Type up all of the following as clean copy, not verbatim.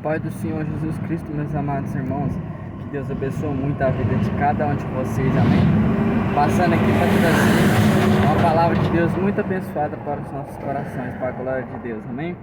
paz do Senhor Jesus Cristo, meus amados irmãos, que Deus abençoe muito a vida de cada um de vocês, amém? Passando aqui para trazer uma palavra de Deus muito abençoada para os nossos corações, para a glória de Deus, amém?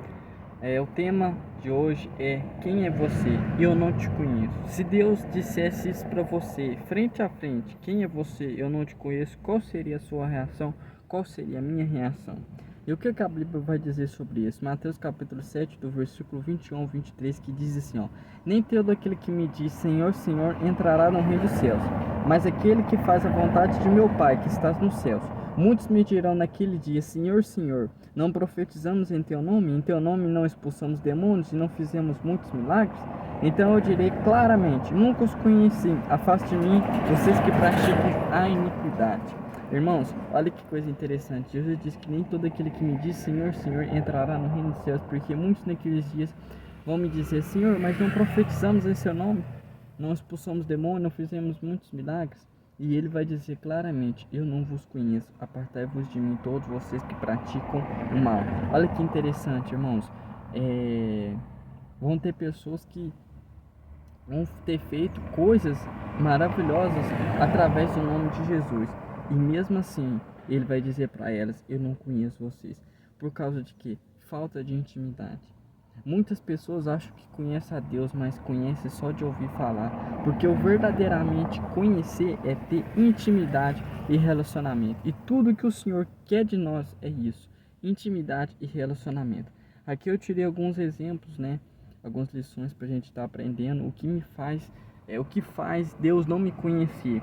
O tema de hoje é: quem é você? Eu não te conheço. Se Deus dissesse isso para você, frente a frente: quem é você? Eu não te conheço. Qual seria a sua reação? Qual seria a minha reação? E o que a Bíblia vai dizer sobre isso? Mateus capítulo 7, do versículo 21 ao 23, que diz assim, ó: nem todo aquele que me diz Senhor, Senhor, entrará no reino dos céus, mas aquele que faz a vontade de meu Pai que está nos céus. Muitos me dirão naquele dia: Senhor, Senhor, não profetizamos em teu nome não expulsamos demônios e não fizemos muitos milagres? Então eu direi claramente: nunca os conheci, afaste de mim, vocês que praticam a iniquidade. Irmãos, olha que coisa interessante. Jesus diz que nem todo aquele que me diz Senhor, Senhor entrará no reino dos céus, porque muitos naqueles dias vão me dizer: Senhor, mas não profetizamos em seu nome, não expulsamos demônios, não fizemos muitos milagres. E ele vai dizer claramente: eu não vos conheço, apartai-vos de mim todos vocês que praticam o mal. Olha que interessante, irmãos. Vão ter pessoas que vão ter feito coisas maravilhosas através do nome de Jesus, e mesmo assim ele vai dizer para elas: eu não conheço vocês. Por causa de quê? Falta de intimidade. Muitas pessoas acham que conhecem a Deus, mas conhecem só de ouvir falar, porque o verdadeiramente conhecer é ter intimidade e relacionamento, e tudo que o Senhor quer de nós é isso: intimidade e relacionamento. Aqui eu tirei alguns exemplos, né? Algumas lições para a gente estar aprendendo o que faz Deus não me conhecer.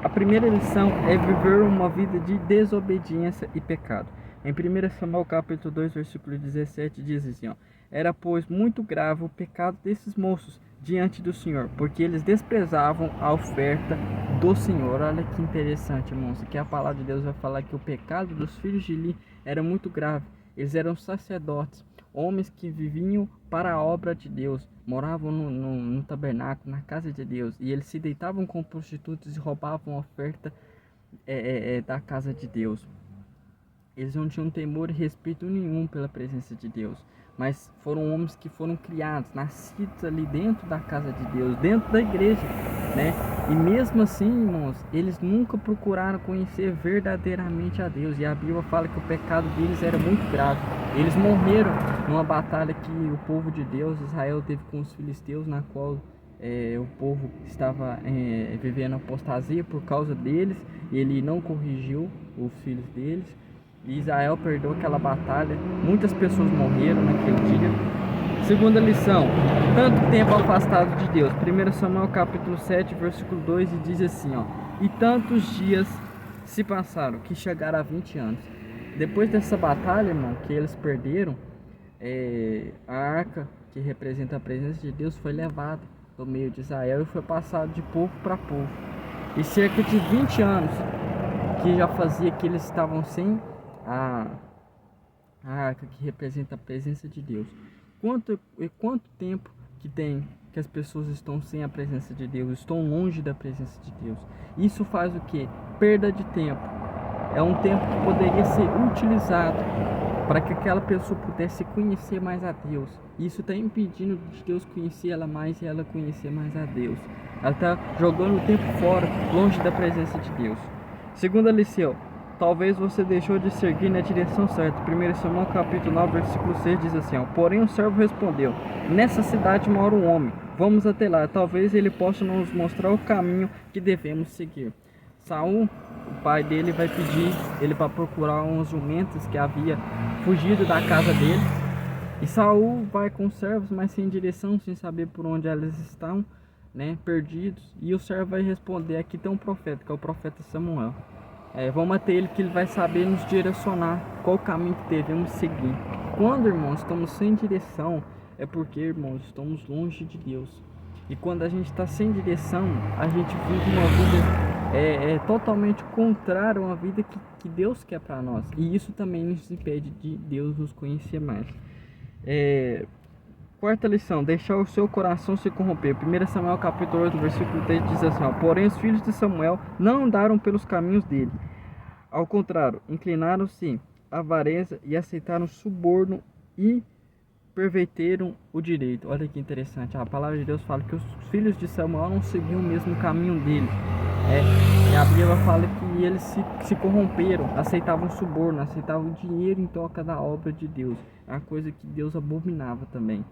A primeira lição é viver uma vida de desobediência e pecado. Em 1 Samuel capítulo 2, versículo 17, diz assim, ó: era, pois, muito grave o pecado desses moços diante do Senhor, porque eles desprezavam a oferta do Senhor. Olha que interessante, irmãos, que a palavra de Deus vai falar que o pecado dos filhos de Eli era muito grave. Eles eram sacerdotes, homens que viviam para a obra de Deus, moravam no tabernáculo, na casa de Deus, e eles se deitavam com prostitutas e roubavam a oferta da casa de Deus. Eles não tinham temor e respeito nenhum pela presença de Deus, mas foram homens que foram criados, nascidos ali dentro da casa de Deus, dentro da igreja, né? E mesmo assim, irmãos, eles nunca procuraram conhecer verdadeiramente a Deus, e a Bíblia fala que o pecado deles era muito grave. Eles morreram numa batalha que o povo de Deus, Israel, teve com os filisteus, na qual o povo estava vivendo apostasia por causa deles, e ele não corrigiu os filhos deles. E Israel perdeu aquela batalha, muitas pessoas morreram naquele dia. Segunda lição: tanto tempo afastado de Deus. 1 Samuel capítulo 7, versículo 2, e diz assim, ó: e tantos dias se passaram, que chegaram a 20 anos. Depois dessa batalha, irmão, que eles perderam, a arca, que representa a presença de Deus, foi levada do meio de Israel e foi passado de povo para povo. E cerca de 20 anos que já fazia que eles estavam sem a arca, que representa a presença de Deus. Quanto tempo que tem que as pessoas estão sem a presença de Deus, estão longe da presença de Deus? Isso faz o que? Perda de tempo. É um tempo que poderia ser utilizado para que aquela pessoa pudesse conhecer mais a Deus. Isso está impedindo de Deus conhecer ela mais e ela conhecer mais a Deus. Ela está jogando o tempo fora, longe da presença de Deus. Segunda lição: talvez você deixou de seguir na direção certa. 1 Samuel capítulo 9, versículo 6 diz assim, ó: porém o servo respondeu: nessa cidade mora um homem, vamos até lá, talvez ele possa nos mostrar o caminho que devemos seguir. Saul, o pai dele, vai pedir ele para procurar uns jumentos que havia fugido da casa dele. E Saul vai com os servos, mas sem direção, sem saber por onde elas estão, né, perdidos. E o servo vai responder: aqui tem um profeta, que é o profeta Samuel. Vamos até ele, que ele vai saber nos direcionar qual o caminho que devemos seguir. Quando, irmãos, estamos sem direção, é porque, irmãos, estamos longe de Deus. E quando a gente está sem direção, a gente vive uma vida totalmente contrária a uma vida que Deus quer para nós. E isso também nos impede de Deus nos conhecer mais. Quarta lição: deixar o seu coração se corromper. 1 Samuel capítulo 8, versículo 3 diz assim, ó: porém os filhos de Samuel não andaram pelos caminhos dele. Ao contrário, inclinaram-se à avareza e aceitaram suborno e perverteram o direito. Olha que interessante, a palavra de Deus fala que os filhos de Samuel não seguiam o mesmo caminho dele. E a Bíblia fala que eles se corromperam, aceitavam suborno, aceitavam dinheiro em troca da obra de Deus. É uma coisa que Deus abominava também.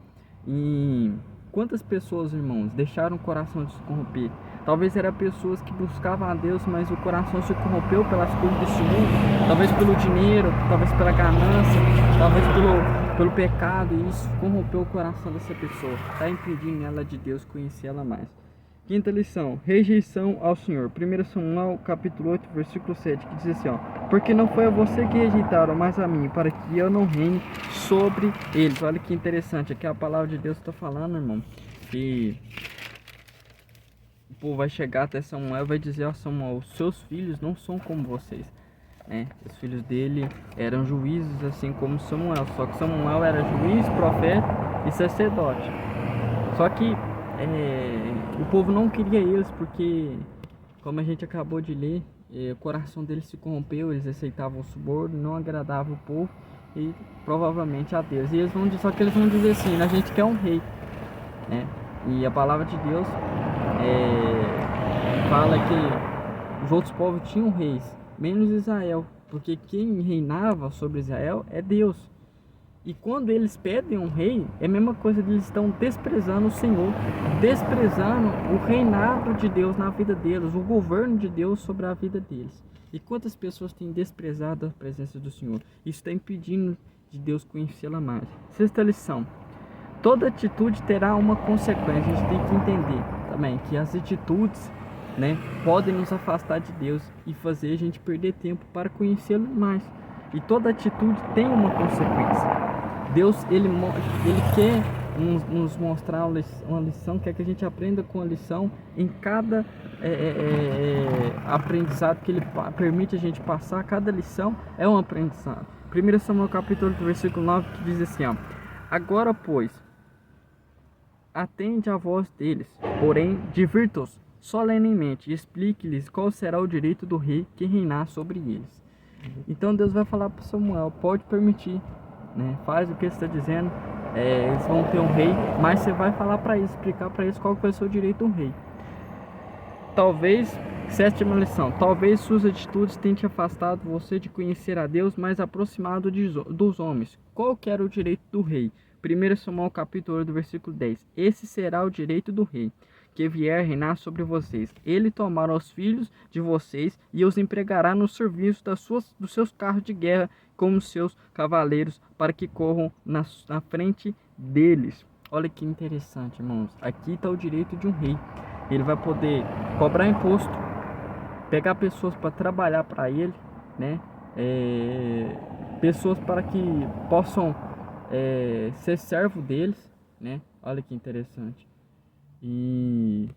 E quantas pessoas, irmãos, deixaram o coração de se corromper? Talvez eram pessoas que buscavam a Deus, mas o coração se corrompeu pelas coisas desse mundo, talvez pelo dinheiro, talvez pela ganância, talvez pelo pecado, e isso corrompeu o coração dessa pessoa, está impedindo ela de Deus conhecer ela mais. Quinta lição, rejeição ao Senhor. 1 Samuel capítulo 8, versículo 7, que diz assim, ó: porque não foi a você que rejeitaram, mas a mim, para que eu não reine sobre eles. Olha que interessante, aqui a palavra de Deus está falando, irmão, que o povo vai chegar até Samuel e vai dizer: ó Samuel, os seus filhos não são como vocês, né? Os filhos dele eram juízes assim como Samuel, só que Samuel era juiz, profeta e sacerdote. Só que o povo não queria eles porque, como a gente acabou de ler, o coração deles se corrompeu, eles aceitavam o suborno, não agradavam o povo e provavelmente a Deus. E eles vão dizer, só que eles vão dizer assim: a gente quer um rei, né? E a palavra de Deus fala que os outros povos tinham reis, menos Israel, porque quem reinava sobre Israel é Deus. E quando eles pedem um rei, é a mesma coisa, eles estão desprezando o Senhor, desprezando o reinado de Deus na vida deles, o governo de Deus sobre a vida deles. E quantas pessoas têm desprezado a presença do Senhor? Isso está impedindo de Deus conhecê-la mais. Sexta lição: toda atitude terá uma consequência. A gente tem que entender também que as atitudes, né, podem nos afastar de Deus e fazer a gente perder tempo para conhecê-lo mais. E toda atitude tem uma consequência. Deus, ele quer nos mostrar uma lição, quer que a gente aprenda com a lição em cada aprendizado que ele permite a gente passar. Cada lição é um aprendizado. 1 Samuel capítulo 8, versículo 9, que diz assim, ó: agora, pois, atende a voz deles, porém divirta-os solenemente e explique-lhes qual será o direito do rei que reinar sobre eles. Então Deus vai falar para Samuel: pode permitir, né? Faz o que ele está dizendo, eles vão ter um rei, mas você vai falar para eles, explicar para eles qual vai ser o direito do rei. Talvez, sétima lição, talvez suas atitudes tenham te afastado você de conhecer a Deus, mais aproximado dos homens. Qual que era o direito do rei? 1 Samuel capítulo 8, versículo 10. Esse será o direito do rei que vier reinar sobre vocês. Ele tomará os filhos de vocês e os empregará no serviço dos seus carros de guerra como seus cavaleiros, para que corram na frente deles. Olha que interessante, irmãos. Aqui está o direito de um rei. Ele vai poder cobrar imposto, pegar pessoas para trabalhar para ele, né? Pessoas para que possam ser servo deles, né? Olha que interessante. E